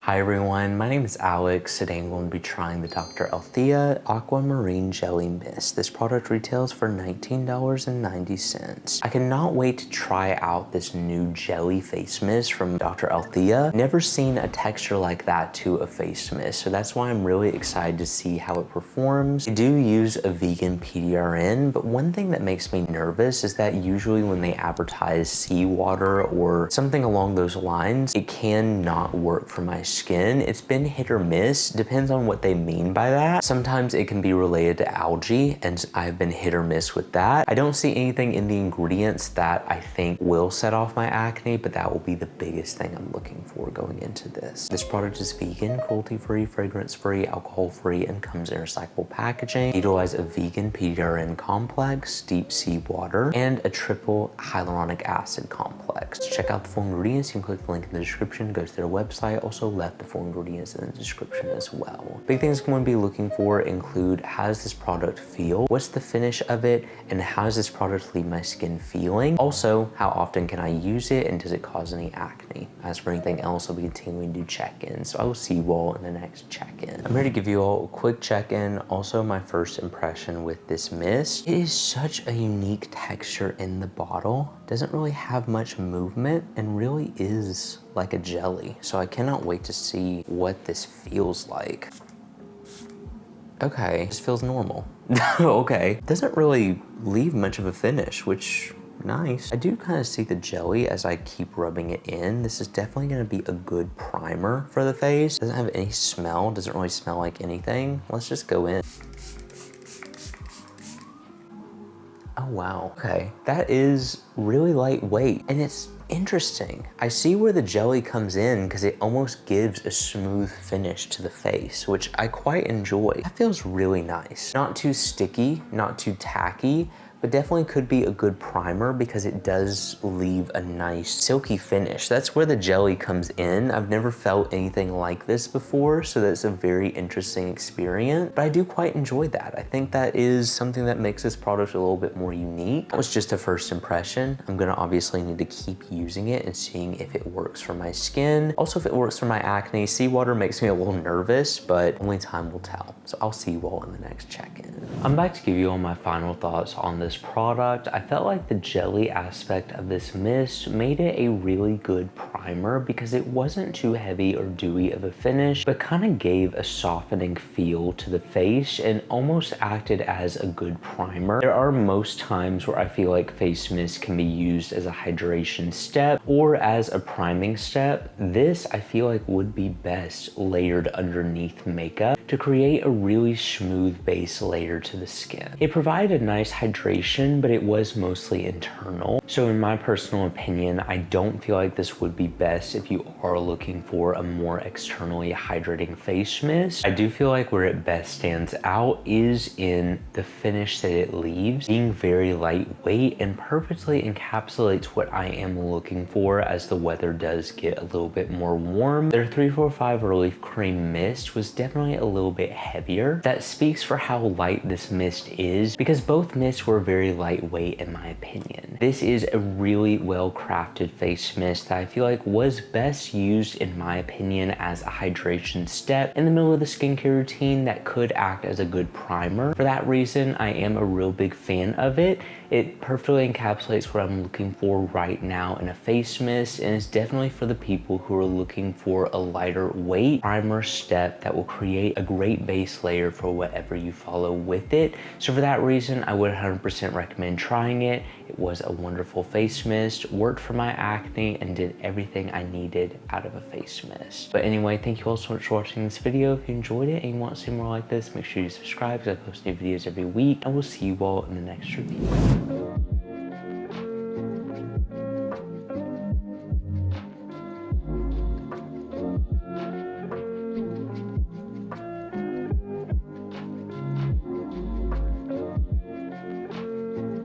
Hi everyone, my name is Alex. Today I'm going to be trying the Dr. Althea Aqua Marine Jelly Mist. This product retails for $19.90. I cannot wait to try out this new jelly face mist from Dr. Althea. Never seen a texture like that to a face mist, so that's why I'm really excited to see how it performs. I do use a vegan PDRN, but one thing that makes me nervous is that usually when they advertise seawater or something along those lines, it can not work for my skin. It's been hit or miss, depends on what they mean by that. Sometimes it can be related to algae, and I've been hit or miss with that. I don't see anything in the ingredients that I think will set off my acne, but that will be the biggest thing I'm looking for going into this. This product is vegan, cruelty-free, fragrance-free, alcohol-free, and comes in recyclable packaging. Utilize a vegan PDRN complex, deep sea water, and a triple hyaluronic acid complex. To check out the full ingredients, you can click the link in the description, go to their website. Also left the full ingredients in the description as well. Big things I'm going to be looking for include, how does this product feel? What's the finish of it? And how does this product leave my skin feeling? Also, how often can I use it, and does it cause any acne? As for anything else, I'll be continuing to do check-ins, so I will see you all in the next check-in. I'm here to give you all a quick check-in, also my first impression with this mist. It is such a unique texture in the bottle. Doesn't really have much movement and really is like a jelly. So I cannot wait to see what this feels like. Okay, this feels normal. Okay, doesn't really leave much of a finish, which nice. I do kind of see the jelly as I keep rubbing it in. This is definitely going to be a good primer for the face. Doesn't have any smell, doesn't really smell like anything. Let's just go in. Oh wow, okay. That is really lightweight, and it's interesting. I see where the jelly comes in because it almost gives a smooth finish to the face, which I quite enjoy. That feels really nice. Not too sticky, not too tacky, but definitely could be a good primer because it does leave a nice silky finish. That's where the jelly comes in. I've never felt anything like this before, so that's a very interesting experience, but I do quite enjoy that. I think that is something that makes this product a little bit more unique. That was just a first impression. I'm gonna obviously need to keep using it and seeing if it works for my skin. Also, if it works for my acne. Seawater makes me a little nervous, but only time will tell. So I'll see you all in the next check-in. I'm back to give you all my final thoughts on this product. I felt like the jelly aspect of this mist made it a really good primer because it wasn't too heavy or dewy of a finish, but kind of gave a softening feel to the face and almost acted as a good primer. There are most times where I feel like face mist can be used as a hydration step or as a priming step. This I feel like would be best layered underneath makeup to create a really smooth base layer to the skin. It provided a nice hydration, but it was mostly internal. So in my personal opinion, I don't feel like this would be best if you are looking for a more externally hydrating face mist. I do feel like where it best stands out is in the finish that it leaves, being very lightweight and perfectly encapsulates what I am looking for as the weather does get a little bit more warm. Their 345 Relief Cream Mist was definitely a little bit heavier. That speaks for how light this mist is because both mists were very lightweight in my opinion. This is a really well crafted face mist that I feel like was best used in my opinion as a hydration step in the middle of the skincare routine that could act as a good primer. For that reason, I am a real big fan of it. It perfectly encapsulates what I'm looking for right now in a face mist, and it's definitely for the people who are looking for a lighter weight primer step that will create a great base layer for whatever you follow with it. So for that reason, I would 100% recommend trying it. It was a wonderful face mist, worked for my acne, and did everything I needed out of a face mist. But anyway, thank you all so much for watching this video. If you enjoyed it and you want to see more like this, make sure you subscribe because I post new videos every week, and we'll see you all in the next review.